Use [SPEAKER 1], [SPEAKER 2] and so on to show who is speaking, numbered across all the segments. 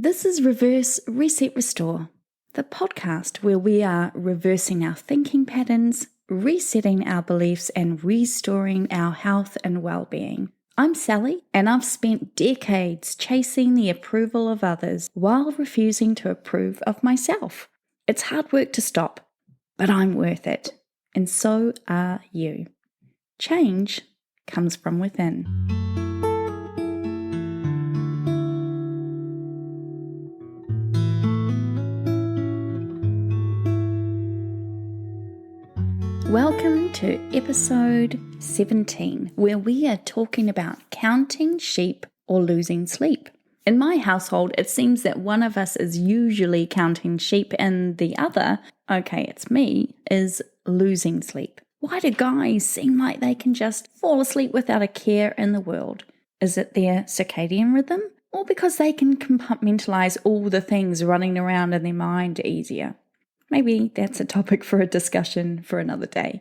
[SPEAKER 1] This is Reverse Reset Restore, the podcast where we are reversing our thinking patterns, resetting our beliefs, and restoring our health and well-being. I'm Sally, and I've spent decades chasing the approval of others while refusing to approve of myself. It's hard work to stop, but I'm worth it, and so are you. Change comes from within. Welcome to episode 17, where we are talking about counting sheep or losing sleep. In my household, it seems that one of us is usually counting sheep and the other, okay, it's me, is losing sleep. Why do guys seem like they can just fall asleep without a care in the world? Is it their circadian rhythm? Or because they can compartmentalize all the things running around in their mind easier? Maybe that's a topic for a discussion for another day.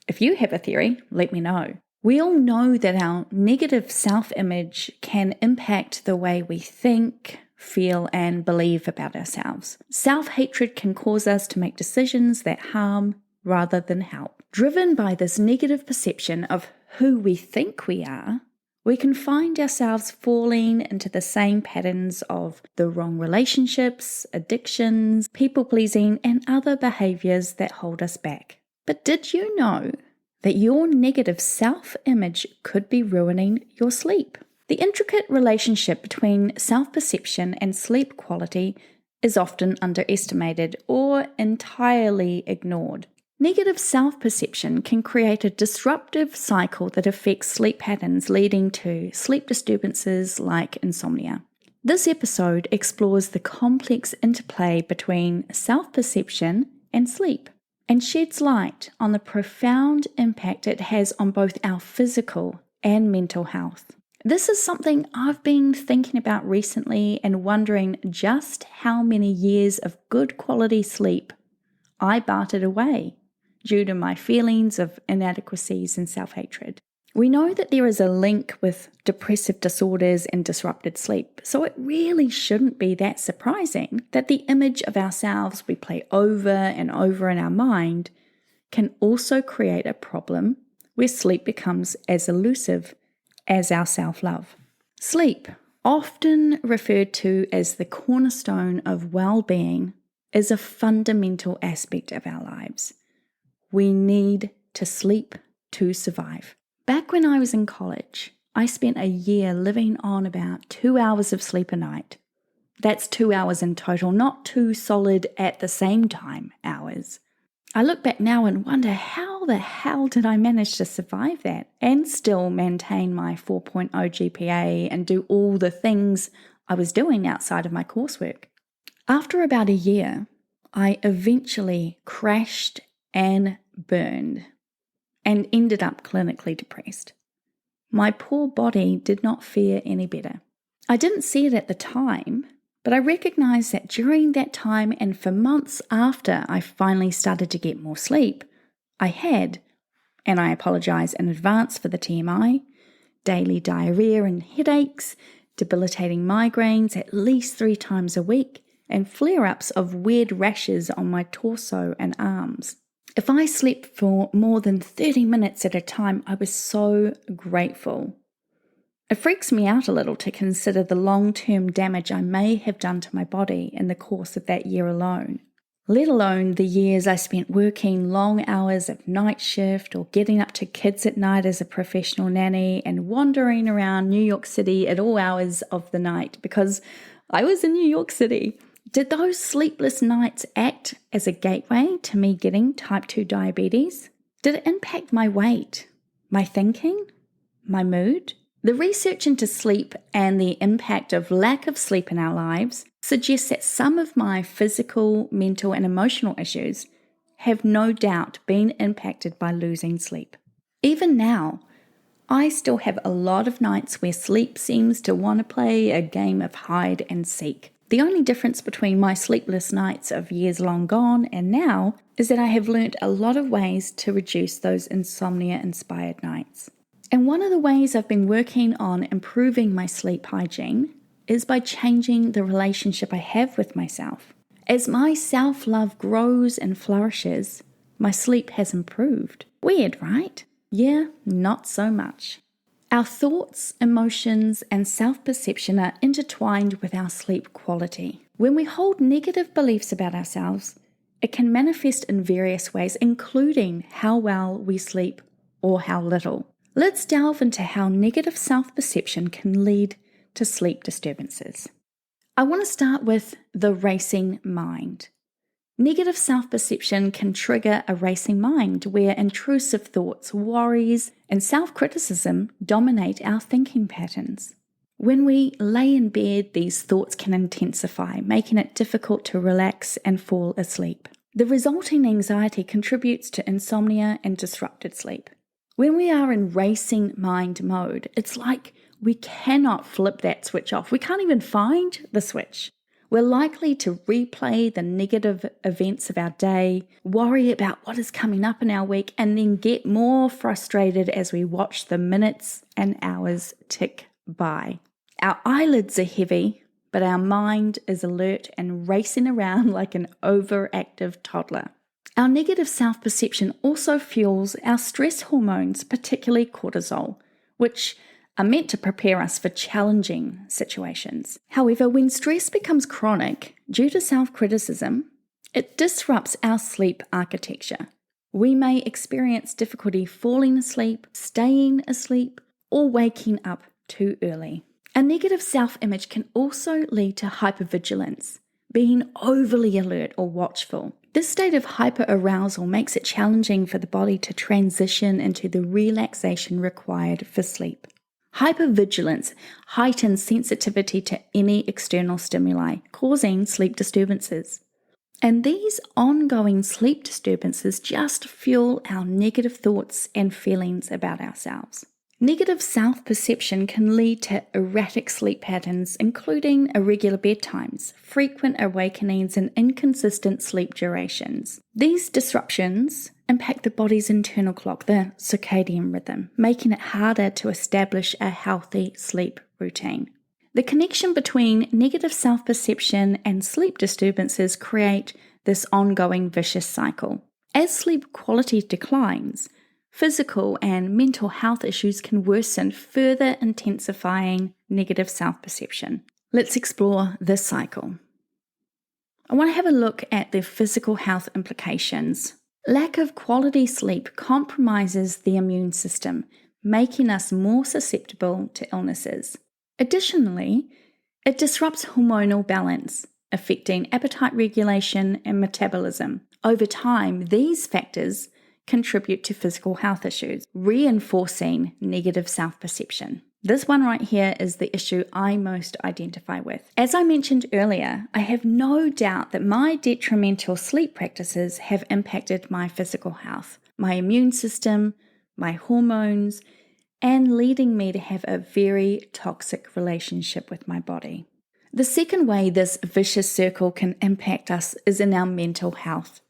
[SPEAKER 1] If you have a theory, let me know. We all know that our negative self-image can impact the way we think, feel, and believe about ourselves. Self-hatred can cause us to make decisions that harm rather than help. Driven by this negative perception of who we think we are, we can find ourselves falling into the same patterns of the wrong relationships, addictions, people-pleasing, and other behaviors that hold us back. But did you know that your negative self-image could be ruining your sleep? The intricate relationship between self-perception and sleep quality is often underestimated or entirely ignored. Negative self-perception can create a disruptive cycle that affects sleep patterns, leading to sleep disturbances like insomnia. This episode explores the complex interplay between self-perception and sleep, and sheds light on the profound impact it has on both our physical and mental health. This is something I've been thinking about recently and wondering just how many years of good quality sleep I bartered away due to my feelings of inadequacies and self-hatred. We know that there is a link with depressive disorders and disrupted sleep, so it really shouldn't be that surprising that the image of ourselves we play over and over in our mind can also create a problem where sleep becomes as elusive as our self-love. Sleep, often referred to as the cornerstone of well-being, is a fundamental aspect of our lives. We need to sleep to survive. Back when I was in college, I spent a year living on about 2 hours of sleep a night. That's 2 hours in total, not 2 solid at the same time hours. I look back now and wonder how the hell did I manage to survive that and still maintain my 4.0 GPA and do all the things I was doing outside of my coursework. After about a year, I eventually crashed and burned and ended up clinically depressed. My poor body did not fare any better. I didn't see it at the time, but I recognized that during that time and for months after I finally started to get more sleep, I had, and I apologize in advance for the TMI, daily diarrhea and headaches, debilitating migraines at least 3 times a week, and flare-ups of weird rashes on my torso and arms. If I slept for more than 30 minutes at a time, I was so grateful. It freaks me out a little to consider the long-term damage I may have done to my body in the course of that year alone, let alone the years I spent working long hours of night shift or getting up to kids at night as a professional nanny and wandering around New York City at all hours of the night because I was in New York City. Did those sleepless nights act as a gateway to me getting type 2 diabetes? Did it impact my weight, my thinking, my mood? The research into sleep and the impact of lack of sleep in our lives suggests that some of my physical, mental, and emotional issues have no doubt been impacted by losing sleep. Even now, I still have a lot of nights where sleep seems to want to play a game of hide and seek. The only difference between my sleepless nights of years long gone and now is that I have learnt a lot of ways to reduce those insomnia-inspired nights. And one of the ways I've been working on improving my sleep hygiene is by changing the relationship I have with myself. As my self-love grows and flourishes, my sleep has improved. Weird, right? Yeah, not so much. Our thoughts, emotions, and self-perception are intertwined with our sleep quality. When we hold negative beliefs about ourselves, it can manifest in various ways, including how well we sleep or how little. Let's delve into how negative self-perception can lead to sleep disturbances. I want to start with the racing mind. Negative self-perception can trigger a racing mind where intrusive thoughts, worries, and self-criticism dominate our thinking patterns. When we lay in bed, these thoughts can intensify, making it difficult to relax and fall asleep. The resulting anxiety contributes to insomnia and disrupted sleep. When we are in racing mind mode, it's like we cannot flip that switch off. We can't even find the switch. We're likely to replay the negative events of our day, worry about what is coming up in our week, and then get more frustrated as we watch the minutes and hours tick by. Our eyelids are heavy, but our mind is alert and racing around like an overactive toddler. Our negative self-perception also fuels our stress hormones, particularly cortisol, which are meant to prepare us for challenging situations. However, when stress becomes chronic due to self-criticism, it disrupts our sleep architecture. We may experience difficulty falling asleep, staying asleep, or waking up too early. A negative self-image can also lead to hypervigilance, being overly alert or watchful. This state of hyperarousal makes it challenging for the body to transition into the relaxation required for sleep. Hypervigilance heightens sensitivity to any external stimuli, causing sleep disturbances. And these ongoing sleep disturbances just fuel our negative thoughts and feelings about ourselves. Negative self-perception can lead to erratic sleep patterns, including irregular bedtimes, frequent awakenings, and inconsistent sleep durations. These disruptions impact the body's internal clock, the circadian rhythm, making it harder to establish a healthy sleep routine. The connection between negative self-perception and sleep disturbances create this ongoing vicious cycle. As sleep quality declines, physical and mental health issues can worsen, further intensifying negative self-perception. Let's explore this cycle. I want to have a look at the physical health implications. Lack of quality sleep compromises the immune system, making us more susceptible to illnesses. Additionally, it disrupts hormonal balance, affecting appetite regulation and metabolism. Over time, these factors contribute to physical health issues, reinforcing negative self-perception. This one right here is the issue I most identify with. As I mentioned earlier, I have no doubt that my detrimental sleep practices have impacted my physical health, my immune system, my hormones, and leading me to have a very toxic relationship with my body. The second way this vicious circle can impact us is in our mental health.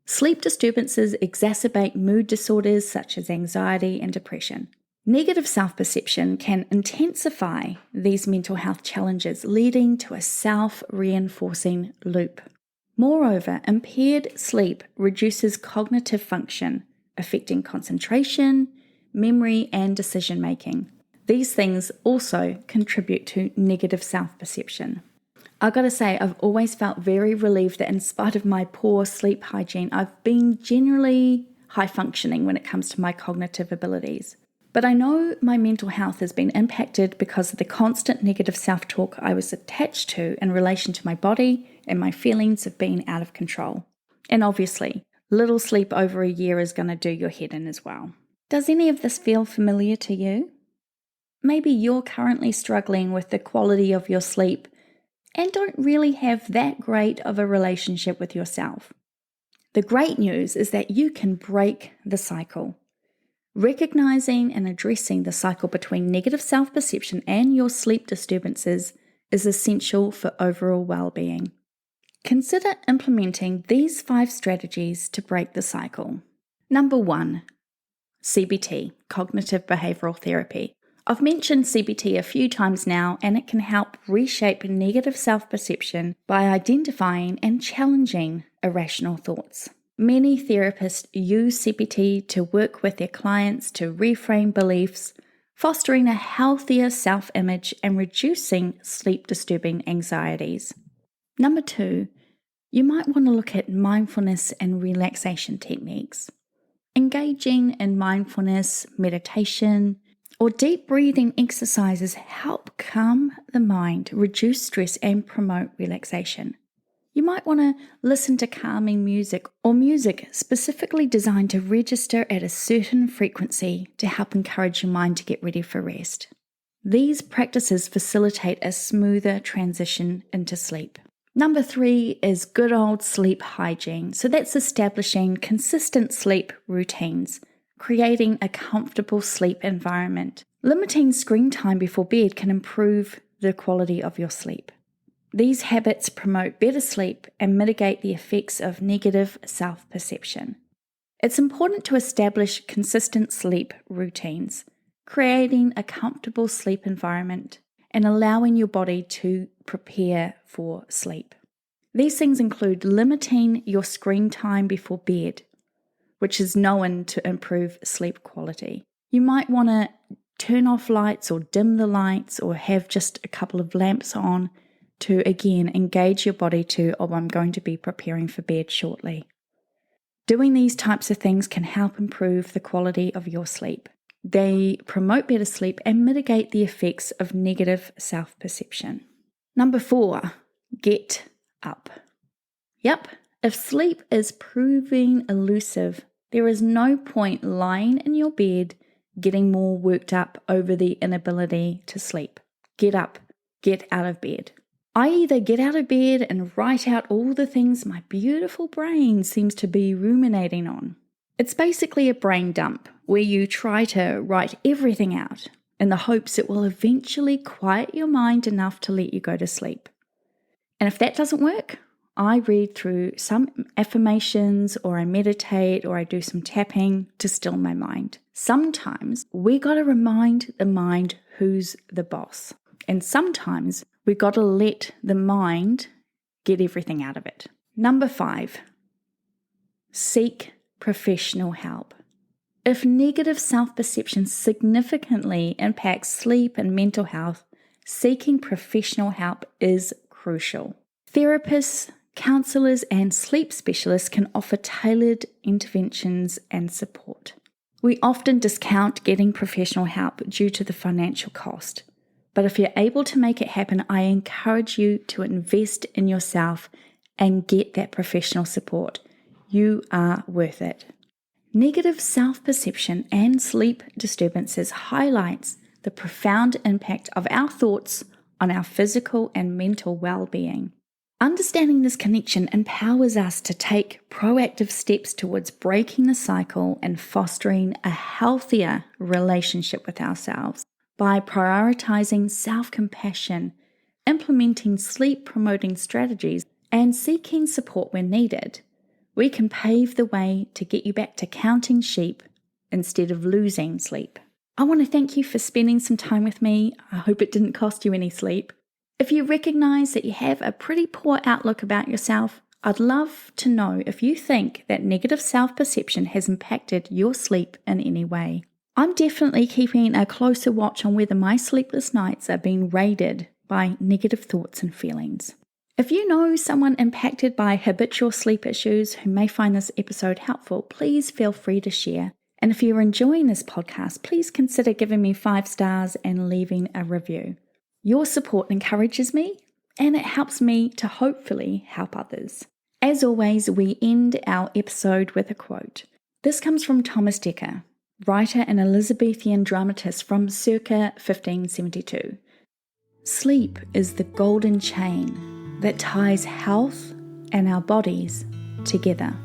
[SPEAKER 1] Sleep disturbances exacerbate mood disorders such as anxiety and depression. Negative self-perception can intensify these mental health challenges, leading to a self-reinforcing loop. Moreover, impaired sleep reduces cognitive function, affecting concentration, memory, and decision-making. These things also contribute to negative self-perception. I've got to say, I've always felt very relieved that in spite of my poor sleep hygiene, I've been generally high-functioning when it comes to my cognitive abilities. But I know my mental health has been impacted because of the constant negative self-talk I was attached to in relation to my body and my feelings of being out of control. And obviously, little sleep over a year is going to do your head in as well. Does any of this feel familiar to you? Maybe you're currently struggling with the quality of your sleep and don't really have that great of a relationship with yourself. The great news is that you can break the cycle. Recognizing and addressing the cycle between negative self-perception and your sleep disturbances is essential for overall well-being. Consider implementing these 5 strategies to break the cycle. Number 1, CBT, cognitive behavioral therapy. I've mentioned CBT a few times now, and it can help reshape negative self-perception by identifying and challenging irrational thoughts. Many therapists use CBT to work with their clients to reframe beliefs, fostering a healthier self-image and reducing sleep-disturbing anxieties. Number 2, you might want to look at mindfulness and relaxation techniques. Engaging in mindfulness, meditation, or deep breathing exercises help calm the mind, reduce stress, and promote relaxation. You might want to listen to calming music or music specifically designed to register at a certain frequency to help encourage your mind to get ready for rest. These practices facilitate a smoother transition into sleep. Number 3 is good old sleep hygiene. So that's establishing consistent sleep routines, creating a comfortable sleep environment. Limiting screen time before bed can improve the quality of your sleep. These habits promote better sleep and mitigate the effects of negative self-perception. It's important to establish consistent sleep routines, creating a comfortable sleep environment and allowing your body to prepare for sleep. These things include limiting your screen time before bed, which is known to improve sleep quality. You might want to turn off lights or dim the lights or have just a couple of lamps on to, again, engage your body to, I'm going to be preparing for bed shortly. Doing these types of things can help improve the quality of your sleep. They promote better sleep and mitigate the effects of negative self-perception. Number 4, get up. Yep, if sleep is proving elusive, there is no point lying in your bed getting more worked up over the inability to sleep. Get up, get out of bed. I either get out of bed and write out all the things my beautiful brain seems to be ruminating on. It's basically a brain dump where you try to write everything out in the hopes it will eventually quiet your mind enough to let you go to sleep. And if that doesn't work, I read through some affirmations or I meditate or I do some tapping to still my mind. Sometimes we got to remind the mind who's the boss. And sometimes we got to let the mind get everything out of it. Number 5, seek professional help. If negative self-perception significantly impacts sleep and mental health, seeking professional help is crucial. Therapists, counselors, and sleep specialists can offer tailored interventions and support. We often discount getting professional help due to the financial cost. But if you're able to make it happen, I encourage you to invest in yourself and get that professional support. You are worth it. Negative self-perception and sleep disturbances highlights the profound impact of our thoughts on our physical and mental well-being. Understanding this connection empowers us to take proactive steps towards breaking the cycle and fostering a healthier relationship with ourselves. By prioritizing self-compassion, implementing sleep-promoting strategies, and seeking support when needed, we can pave the way to get you back to counting sheep instead of losing sleep. I want to thank you for spending some time with me. I hope it didn't cost you any sleep. If you recognize that you have a pretty poor outlook about yourself, I'd love to know if you think that negative self-perception has impacted your sleep in any way. I'm definitely keeping a closer watch on whether my sleepless nights are being raided by negative thoughts and feelings. If you know someone impacted by habitual sleep issues who may find this episode helpful, please feel free to share. And if you're enjoying this podcast, please consider giving me 5 stars and leaving a review. Your support encourages me, and it helps me to hopefully help others. As always, we end our episode with a quote. This comes from Thomas Dekker, writer and Elizabethan dramatist from circa 1572. Sleep is the golden chain that ties health and our bodies together.